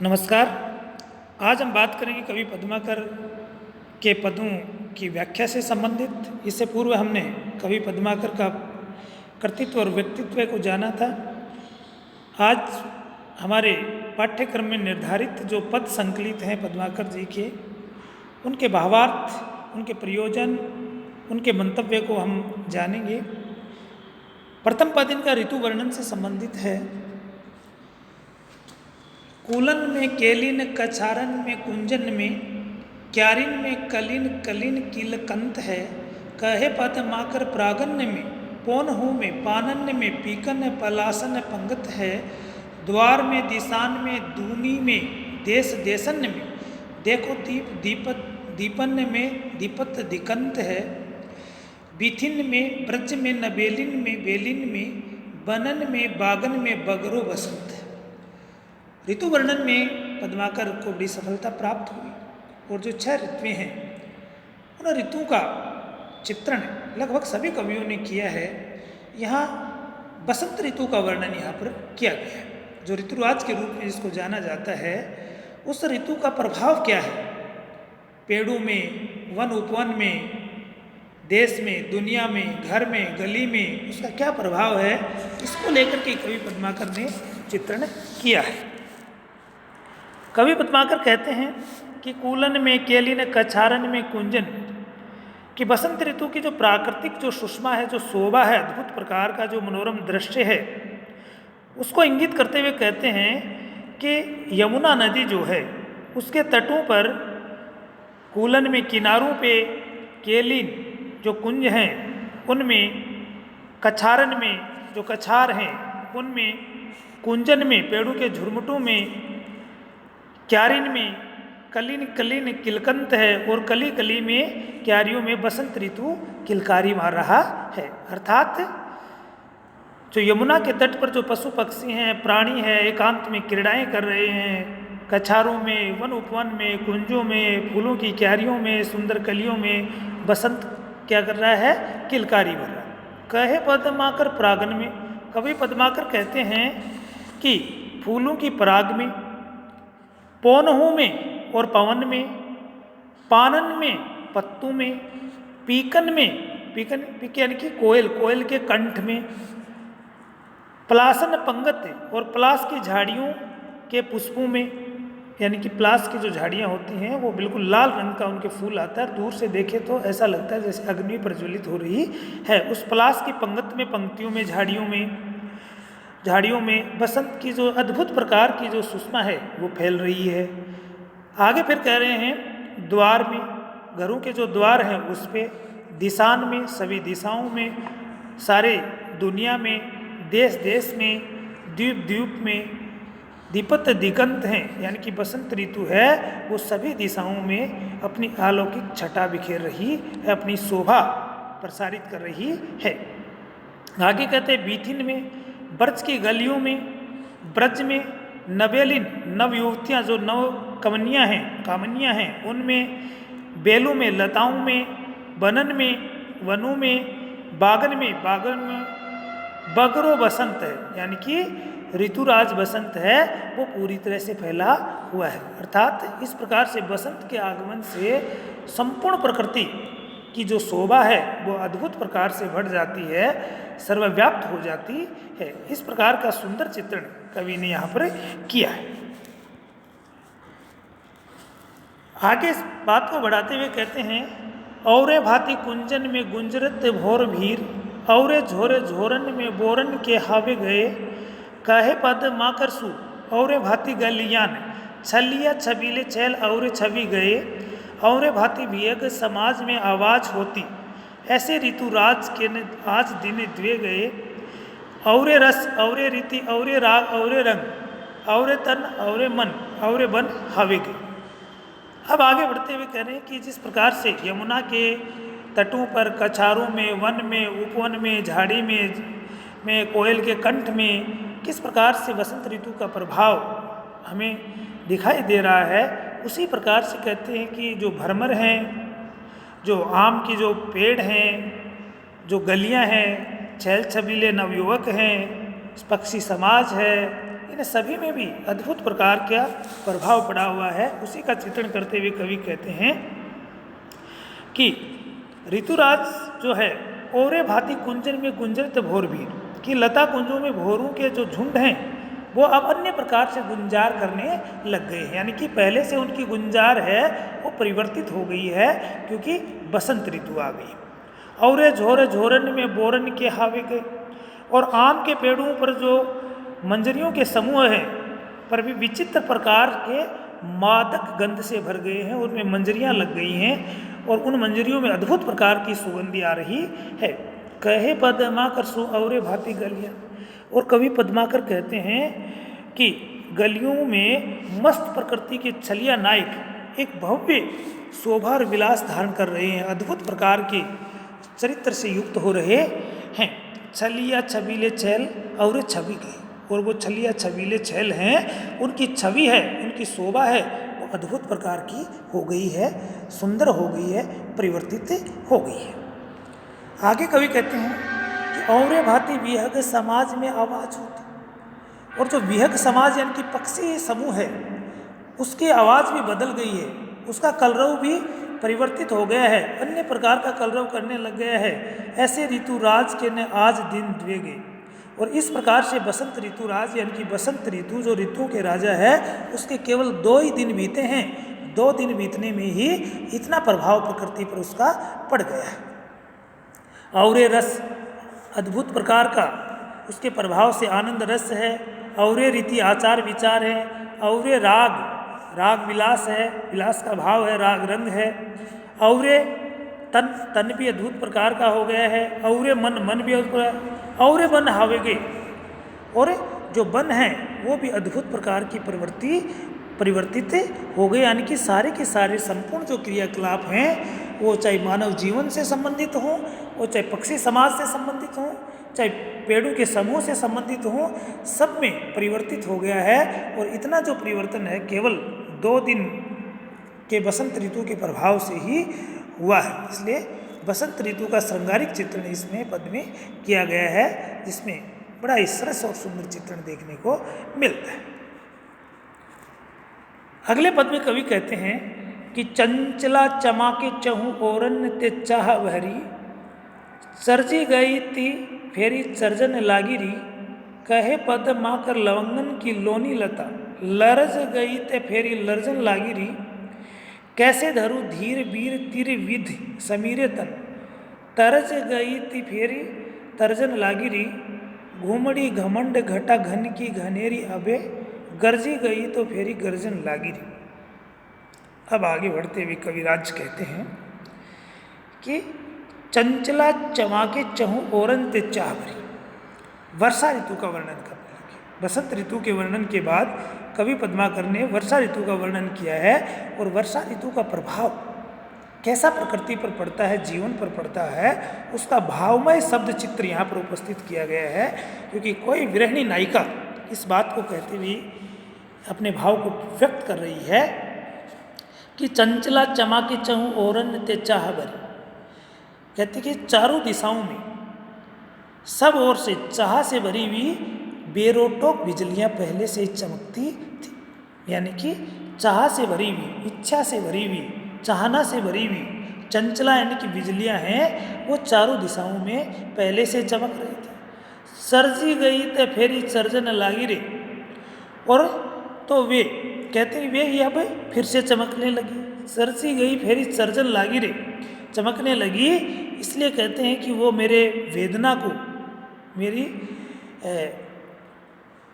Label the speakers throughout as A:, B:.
A: नमस्कार। आज हम बात करेंगे कवि पद्माकर के पदों की व्याख्या से संबंधित। इससे पूर्व हमने कवि पद्माकर का कृतित्व और व्यक्तित्व को जाना था। आज हमारे पाठ्यक्रम में निर्धारित जो पद संकलित हैं पद्माकर जी के, उनके भावार्थ, उनके प्रयोजन, उनके मंतव्य को हम जानेंगे। प्रथम पद इनका ऋतु वर्णन से संबंधित है। कूलन में केलिन कछारन में कुंजन में, क्यारिन में कलिन कलिन किलकंत है। कहे पद माकर प्रागन्य में, पौनहु में पानन्य में, पीकन पलासन पंगत है। द्वार में दिशान में, दूनी में, देश देशन्य में, देखो दीप दीपत दीपन्य में, दीपत दिकंत है। बिथिन में ब्रज में नबेलिन में, बेलिन में, बनन में बागन में, बगरो बसंत है। ऋतु वर्णन में पद्माकर को बड़ी सफलता प्राप्त हुई और जो 6 ऋतुएं हैं उन ऋतुओं का चित्रण लगभग सभी कवियों ने किया है। यहाँ बसंत ऋतु का वर्णन यहाँ पर किया गया है, जो ऋतुराज के रूप में जिसको जाना जाता है। उस ऋतु का प्रभाव क्या है पेड़ों में, वन उपवन में, देश में, दुनिया में, घर में, गली में, उसका क्या प्रभाव है, इसको लेकर के कवि पद्माकर ने चित्रण किया है। कवि पद्माकर कहते हैं कि कूलन में केलिन कछारन में कुंजन, कि बसंत ऋतु की जो प्राकृतिक जो सुषमा है, जो शोभा है, अद्भुत प्रकार का जो मनोरम दृश्य है, उसको इंगित करते हुए कहते हैं कि यमुना नदी जो है उसके तटों पर, कूलन में किनारों पे केलिन जो कुंज हैं उनमें, कछारन में जो कछार हैं उनमें, कुंजन में पेड़ों के झुरमुटों में, क्यारिन में कलिन कलिन किलकंत है, और कली कली में क्यारियों में बसंत ऋतु किलकारी मार रहा है। अर्थात जो यमुना के तट पर जो पशु पक्षी हैं, प्राणी हैं, एकांत में क्रीड़ाएं कर रहे हैं, कछारों में, वन उपवन में, कुंजों में, फूलों की क्यारियों में, सुंदर कलियों में बसंत क्या कर रहा है, किलकारी भर रहा है। कहे पद्माकर प्रागन में, कवि पद्माकर कहते हैं कि फूलों की पराग में, पौनहु में और पवन में, पानन में पत्तों में, पीकन में, पीकन यानी कि कोयल, कोयल के कंठ में, पलासन पंगत और पलास की झाड़ियों के पुष्पों में, यानी कि पलास की जो झाड़ियाँ होती हैं वो बिल्कुल लाल रंग का उनके फूल आता है, दूर से देखे तो ऐसा लगता है जैसे अग्नि प्रज्वलित हो रही है। उस पलास की पंगत में, पंक्तियों में, झाड़ियों में बसंत की जो अद्भुत प्रकार की जो सुषमा है वो फैल रही है। आगे फिर कह रहे हैं द्वार में, घरों के जो द्वार हैं उस पे, दिशान में सभी दिशाओं में, सारे दुनिया में, देश देश में, द्वीप द्वीप में, दीपत दिगंत हैं, यानी कि बसंत ऋतु है वो सभी दिशाओं में अपनी अलौकिक छटा बिखेर रही है, अपनी शोभा प्रसारित कर रही है। आगे कहते हैं बीथिन में, ब्रज की गलियों में, ब्रज में, नवेलिन नव युवतियाँ जो नव कमनियाँ हैं, कामनियाँ हैं, उनमें, बेलों में, लताओं में, बनन में, वनों में, बागन में, बगरो बसंत है, यानी कि ऋतुराज बसंत है वो पूरी तरह से फैला हुआ है। अर्थात इस प्रकार से बसंत के आगमन से संपूर्ण प्रकृति की जो शोभा है वो अद्भुत प्रकार से बढ़ जाती है, सर्वव्याप्त हो जाती है। इस प्रकार का सुंदर चित्रण कवि ने यहाँ पर किया है। आगे इस बात को बढ़ाते हुए कहते हैं औरे भांति कुंजन में गुंजरत भोर भीर, औरे झोरे झोरन में बोरन के हावे गए। कहे पद माकर सु औरे भांति गलियान, छलिया छबीले छैल औरे छवि गए। औरे भांति वियग समाज में आवाज होती, ऐसे ऋतुराज के ने आज दिन द्वे गए। औरे रस औरे रीति औरे राग औरे रंग, औरे तन औरे मन औरे बन हावे गए। अब आगे बढ़ते हुए कह रहे हैं कि जिस प्रकार से यमुना के तटों पर, कछारों में, वन में, उपवन में, झाड़ी में, कोयल के कंठ में किस प्रकार से बसंत ऋतु का प्रभाव हमें दिखाई दे रहा है, उसी प्रकार से कहते हैं कि जो भ्रमर हैं, जो आम की जो पेड़ हैं, जो गलियां हैं, छैल छबीले नवयुवक हैं, पक्षी समाज है, इन यानी सभी में भी अद्भुत प्रकार का प्रभाव पड़ा हुआ है। उसी का चित्रण करते हुए कवि कहते हैं कि ऋतुराज जो है ओरे भांति कुंजन में गुंजरित भोर भी, कि लता कुंजों में भोरों के जो झुंड हैं वो अब अन्य प्रकार से गुंजार करने लग गए हैं। यानी कि पहले से उनकी गुंजार है वो परिवर्तित हो गई है, क्योंकि बसंत ऋतु आ गई। औरे झोरे झोरन में बोरन के हावे गए, और आम के पेड़ों पर जो मंजरियों के समूह हैं पर भी विचित्र प्रकार के मादक गंध से भर गए हैं, उनमें मंजरियाँ लग गई हैं और उन मंजरियों में अद्भुत प्रकार की सुगंधी आ रही है। कहे पद्माकर सु औरे भांति गलियाँ, और कवि पद्माकर कहते हैं कि गलियों में मस्त प्रकृति के छलिया नायक एक भव्य शोभा और विलास धारण कर रहे हैं, अद्भुत प्रकार के चरित्र से युक्त हो रहे हैं। छलिया छबीले छैल और छवि गए, और वो छलिया छबीले छैल हैं, उनकी छवि है, उनकी शोभा है, वो अद्भुत प्रकार की हो गई है, सुंदर हो गई है, परिवर्तित हो गई है। आगे कवि कहते हैं कि औरे भांति विहग समाज में आवाज होती, और जो विहग समाज यानी कि पक्षी समूह है उसकी आवाज़ भी बदल गई है, उसका कलरव भी परिवर्तित हो गया है, अन्य प्रकार का कलरव करने लग गया है। ऐसे ऋतुराज के ने आज दिन द्वेगे, और इस प्रकार से बसंत ऋतुराज यानी कि बसंत ऋतु जो ऋतुओं के राजा है उसके केवल 2 ही दिन बीते हैं, 2 दिन बीतने में ही इतना प्रभाव प्रकृति पर उसका पड़ गया है। और रस अद्भुत प्रकार का उसके प्रभाव से आनंद रस है, और रीति आचार विचार है, और राग राग विलास है, विलास का भाव है, राग रंग है, और तन भी अद्भुत प्रकार का हो गया है, और मन भी और वन हावेगे, और जो वन है वो भी अद्भुत प्रकार की परिवर्तित हो गए। यानी कि सारे के सारे संपूर्ण जो क्रियाकलाप हैं वो चाहे मानव जीवन से संबंधित हों, वो चाहे पक्षी समाज से संबंधित हों, चाहे पेड़ों के समूह से संबंधित हों, सब में परिवर्तित हो गया है। और इतना जो परिवर्तन है केवल 2 दिन के बसंत ऋतु के प्रभाव से ही हुआ है। इसलिए बसंत ऋतु का श्रृंगारिक चित्रण इसमें पद में किया गया है, जिसमें बड़ा ही सरस और सुंदर चित्रण देखने को मिलता है। अगले पद में कवि कहते हैं कि चंचला चमाके चहु ओरन ते चाह भरी, सर्जी गई ती फेरी चर्जन लागिरी, कहे पद माकर लवंगन की लोनी लता, लरज गई ते फेरी लर्जन लागिरी, कैसे धरु धीर बीर तिर विधि समीरे तन, तरज गई ती फेरी तर्जन लागिरी, घूमड़ी घमंड घटा घन की घनेरी अबे, गर्जी गई तो फेरी गर्जन लागिरी। अब आगे बढ़ते हुए कविराज कहते हैं कि चंचला चमाके चहु ओरन ते चाह भरी, वर्षा ऋतु का वर्णन करने लगे। बसंत ऋतु के वर्णन के बाद कवि पद्माकर ने वर्षा ऋतु का वर्णन किया है, और वर्षा ऋतु का प्रभाव कैसा प्रकृति पर पड़ता है, जीवन पर पड़ता है, उसका भावमय शब्द चित्र यहाँ पर उपस्थित किया गया है। क्योंकि कोई विरहिणी नायिका इस बात को कहते हुए अपने भाव को व्यक्त कर रही है कि चंचला चमाके चहु ओरन ते चाह भरी, कहते कि चारों दिशाओं में सब ओर से चाह से भरी हुई बेरोटोक बिजलियां पहले से ही चमकती थी। यानी कि चाह से भरी हुई, इच्छा से भरी हुई, चाहना से भरी हुई चंचला यानी कि बिजलियां हैं वो चारों दिशाओं में पहले से चमक रही थी। सर्जी गई तो फेरी सर्जन लागी रे, और तो वे कहते वे ही अब फिर से चमकने लगी। सर्जी गई फेरी सर्जन लागी रे, चमकने लगी, इसलिए कहते हैं कि वो मेरे वेदना को, मेरी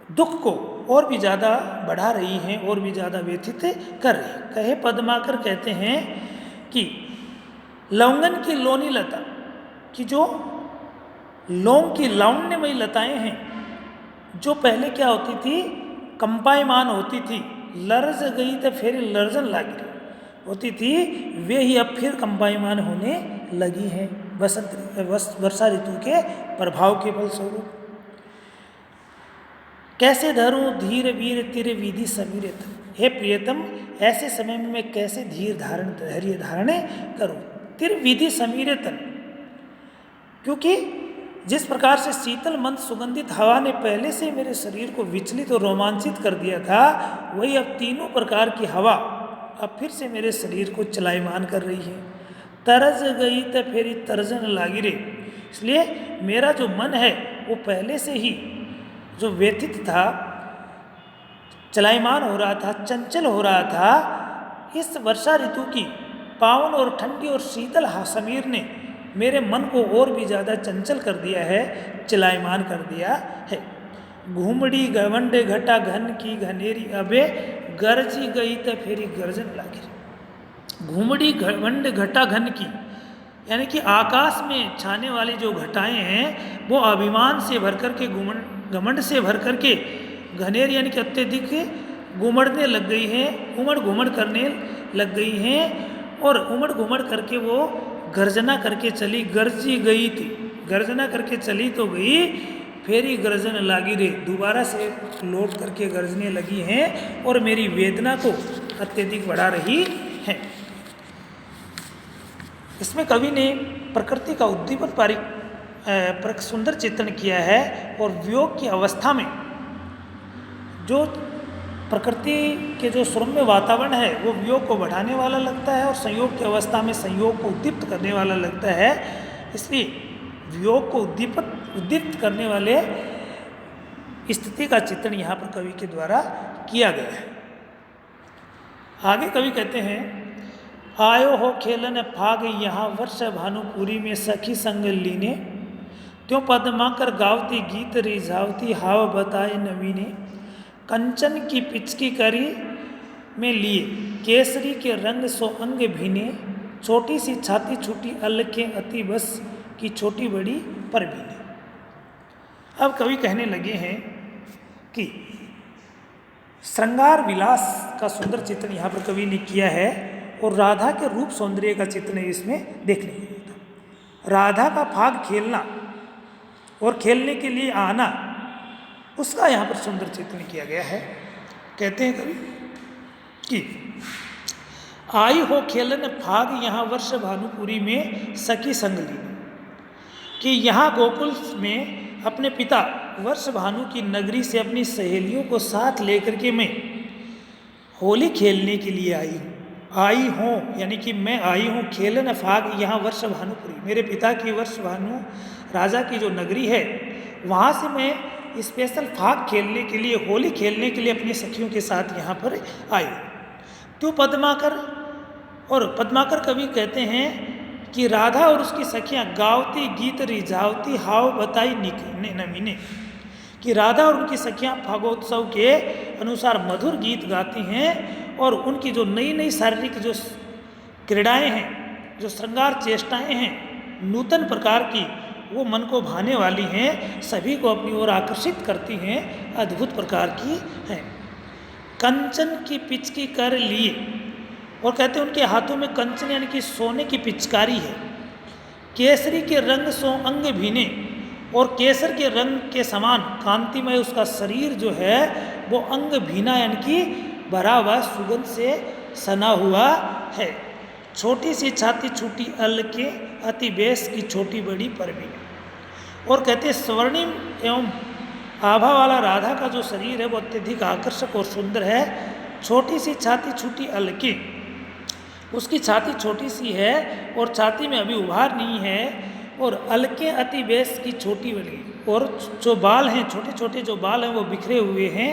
A: दुख को और भी ज़्यादा बढ़ा रही हैं, और भी ज़्यादा व्यथित कर रही। कहे पद्माकर कहते हैं कि लौंगन की लोनी लता, कि जो लौंग की लावण्यमयी लताएं हैं जो पहले क्या होती थी, कंपायमान होती थी, लर्ज गई तो फिर लर्जन लागी होती थी, वे ही अब फिर कंपायमान होने लगी हैं वर्षा ऋतु के प्रभाव के फलस्वरूप। कैसे धरूं धीर वीर तिर विधि समीरित, हे प्रियतम ऐसे समय में मैं कैसे धैर्य धारण करूं। तिर विधि समीरितन, क्योंकि जिस प्रकार से शीतल मंद सुगंधित हवा ने पहले से मेरे शरीर को विचलित और रोमांचित कर दिया था, वही अब तीनों प्रकार की हवा अब फिर से मेरे शरीर को चलायमान कर रही है। तरज गई तो फेरी तरजन लागी रे। इसलिए मेरा जो मन है वो पहले से ही जो व्यथित था, चलायमान हो रहा था, चंचल हो रहा था, इस वर्षा ऋतु की पावन और ठंडी और शीतल समीर ने मेरे मन को और भी ज़्यादा चंचल कर दिया है, चलायमान कर दिया है। घूमड़ी गवंड घटा घन की घनेरी अबे गरजी गई तो फेरी गर्जन लागी। घूमड़ी घवंड घटा घन की यानी कि आकाश में छाने वाली जो घटाएं हैं वो अभिमान से भर कर के घमंड से भर कर के घनेर यानी कि अत्यधिक घुमड़ने लग गई हैं, उमड़ घुमड़ करने लग गई हैं और उमड़ घुमड़ करके वो गर्जना करके चली, गर्जी गई थी, गर्जना करके चली तो गई, फेरी गर्जन लागी रे, दोबारा से लौट करके गर्जने लगी हैं और मेरी वेदना को अत्यधिक बढ़ा रही हैं। इसमें कवि ने प्रकृति का उद्दीपन पर सुंदर चित्रण किया है और वियोग की अवस्था में जो प्रकृति के जो सौम्य वातावरण है वो वियोग को बढ़ाने वाला लगता है और संयोग की अवस्था में संयोग को उद्दीप्त करने वाला लगता है। इसलिए वियोग को उद्दीप्त करने वाले स्थिति का चित्रण यहाँ पर कवि के द्वारा किया गया है। आगे कवि कहते हैं, आयो हो खेलन फाग यहाँ वर्ष भानुपुरी में सखी संग लीने, त्यों पदमा कर गावती गीत रिझावती हाव बताए नवीने, कंचन की पिचकी करी में लिए केसरी के रंग सो अंग भीने, छोटी सी छाती छूटी अल के अति बस की छोटी बड़ी पर भीने। अब कवि कहने लगे हैं कि श्रृंगार विलास का सुंदर चित्रण यहाँ पर कवि ने किया है और राधा के रूप सौंदर्य का चित्रण इसमें देखने को मिलता। राधा का फाग खेलना और खेलने के लिए आना, उसका यहाँ पर सुंदर चित्रण किया गया है। कहते हैं कवि कि आई हो खेलन फाग यहाँ वर्ष भानुपुरी में सखी संग ली, कि यहाँ गोकुल में अपने पिता वर्ष भानु की नगरी से अपनी सहेलियों को साथ लेकर के मैं होली खेलने के लिए आई हूँ यानी कि मैं आई हूँ खेलन फाग यहाँ वर्ष भानुपुरी, मेरे पिता की वर्ष भानु राजा की जो नगरी है वहाँ से मैं स्पेशल फाग खेलने के लिए, होली खेलने के लिए अपनी सखियों के साथ यहाँ पर आई। तो पद्माकर, और पद्माकर कवि कहते हैं कि राधा और उसकी सखियाँ गावती गीत रिझावती हाव बताई नमीने, कि राधा और उनकी सखियाँ फागोत्सव के अनुसार मधुर गीत गाती हैं और उनकी जो नई नई शारीरिक जो क्रीड़ाएँ हैं, जो श्रृंगार चेष्टाएँ हैं नूतन प्रकार की, वो मन को भाने वाली हैं, सभी को अपनी ओर आकर्षित करती हैं, अद्भुत प्रकार की हैं। कंचन की पिचकी कर लिए, और कहते हैं उनके हाथों में कंचन यानी कि सोने की पिचकारी है। केसरी के रंग सो अंग भीने, और केसर के रंग के समान कांतिमय उसका शरीर जो है वो अंग भीना यानी कि भरा हुआ सुगंध से सना हुआ है। छोटी सी छाती छूटी अल के अति बेस की छोटी बड़ी परवीन, और कहते स्वर्णिम एवं आभा वाला राधा का जो शरीर है वो अत्यधिक आकर्षक और सुंदर है। छोटी सी छाती छूटी अल की, उसकी छाती छोटी सी है और छाती में अभी उभार नहीं है, और अलके अति बेस की छोटी बड़ी, और जो बाल हैं छोटे छोटे जो बाल हैं वो बिखरे हुए हैं।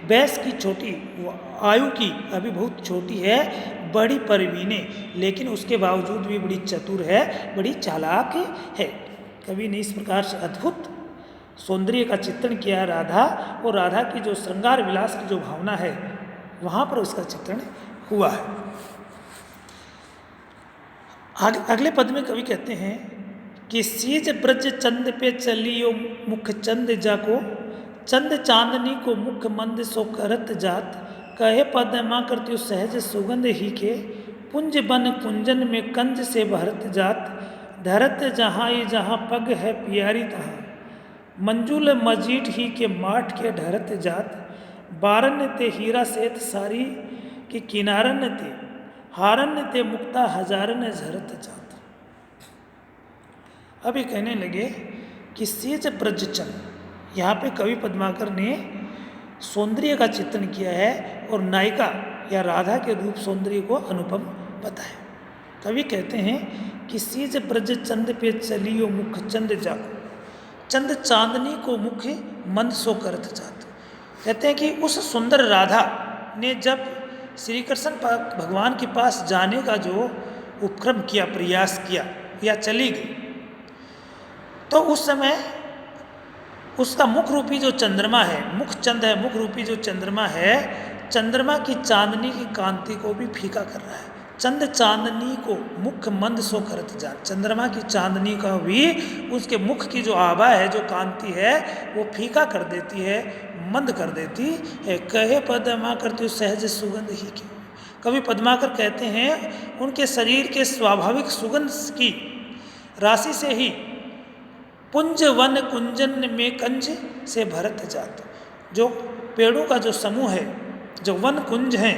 A: बेस की छोटी, वो आयु की अभी बहुत छोटी है, बड़ी परवीने, लेकिन उसके बावजूद भी बड़ी चतुर है, बड़ी चालाक है। कवि ने इस प्रकार से अद्भुत सौंदर्य का चित्रण किया है राधा, और राधा की जो श्रृंगार विलास की जो भावना है वहाँ पर उसका चित्रण हुआ है। अगले पद में कवि कहते हैं कि सीज ब्रज चंद पे चलियो मुख चंद जाको, चंद चांदनी को मुख मंद सो करत जात, कहे पदमा करत्यो सहज सुगंध ही के, पुंज बन कुंजन में कंज से भरत जात, धरत जहाँ ये जहाँ पग है प्यारी तहाँ, मंजुल मजीठ ही के माठ के ढरत जात, बारन ते हीरा सेत सारी कि किनारन ते, हारन ते मुक्ता हजारन झरत जात। अभी कहने लगे कि सेज ब्रजचंद, यहाँ पे कवि पद्माकर ने सौंदर्य का चित्रण किया है और नायिका या राधा के रूप सौंदर्य को अनुपम बताया। कवि कहते हैं कि सेज ब्रज चंद पे चलियो मुख चंद जाको, चंद चांदनी को मुख मंद सो करत जात। कहते हैं कि उस सुंदर राधा ने जब श्री कृष्ण भगवान के पास जाने का जो उपक्रम किया, प्रयास किया या चली गई, तो उस समय उसका मुख रूपी जो चंद्रमा है, मुख चंद है, मुख रूपी जो चंद्रमा है, चंद्रमा की चांदनी की कांति को भी फीका कर रहा है। चंद चांदनी को मुख मंद सो करत जान, चंद्रमा की चांदनी का भी उसके मुख की जो आभा है, जो कांति है, वो फीका कर देती है, मंद कर देती है। कहे पद्मा करती सहज सुगंध ही क्यों। कवि पद्माकर कहते हैं उनके शरीर के स्वाभाविक सुगंध की राशि से ही पुंज वन कुंजन में कंज से भरत जात। जो पेड़ों का जो समूह है, जो वन कुंज हैं,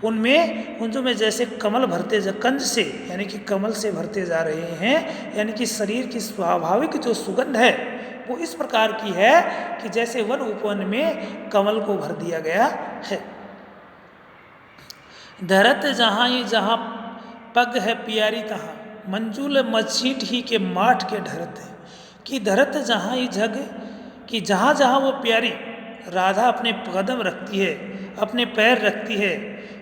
A: उनमें कुंजों में जैसे कमल भरते जा, कंज से यानी कि कमल से भरते जा रहे हैं, यानी कि शरीर की स्वाभाविक जो सुगंध है वो इस प्रकार की है कि जैसे वन उपवन में कमल को भर दिया गया है। धरत जहाँ ही जहाँ पग है प्यारी कहाँ, मंजूल मछीट ही के माठ के ढरत है। कि धरत जहाँ ही जग, कि जहाँ जहाँ वो प्यारी राधा अपने कदम रखती है, अपने पैर रखती है,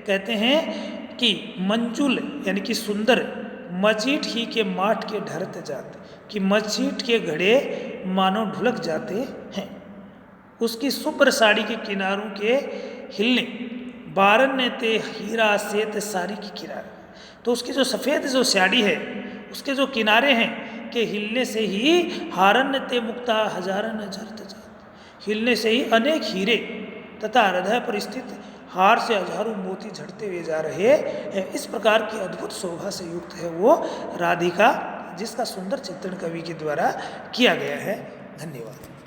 A: कहते हैं कि मंजुल यानी कि सुंदर, मचीट ही के माठ के ढरत जाते, कि मचीट के घड़े मानो ढुलक जाते हैं। उसकी शुभ्र साड़ी के किनारों के हिलने, बारन ने ते हीरा सेत साड़ी की किनारे, तो उसकी जो सफ़ेद जो साड़ी है, उसके जो किनारे हैं के हिलने से ही हारन ते मुक्ता हजारन झरत जात, हिलने से ही अनेक हीरे तथा हृदय पर स्थित हार से हजारों मोती झड़ते हुए जा रहे हैं। इस प्रकार की अद्भुत शोभा से युक्त है वो राधिका, जिसका सुंदर चित्रण कवि के द्वारा किया गया है। धन्यवाद।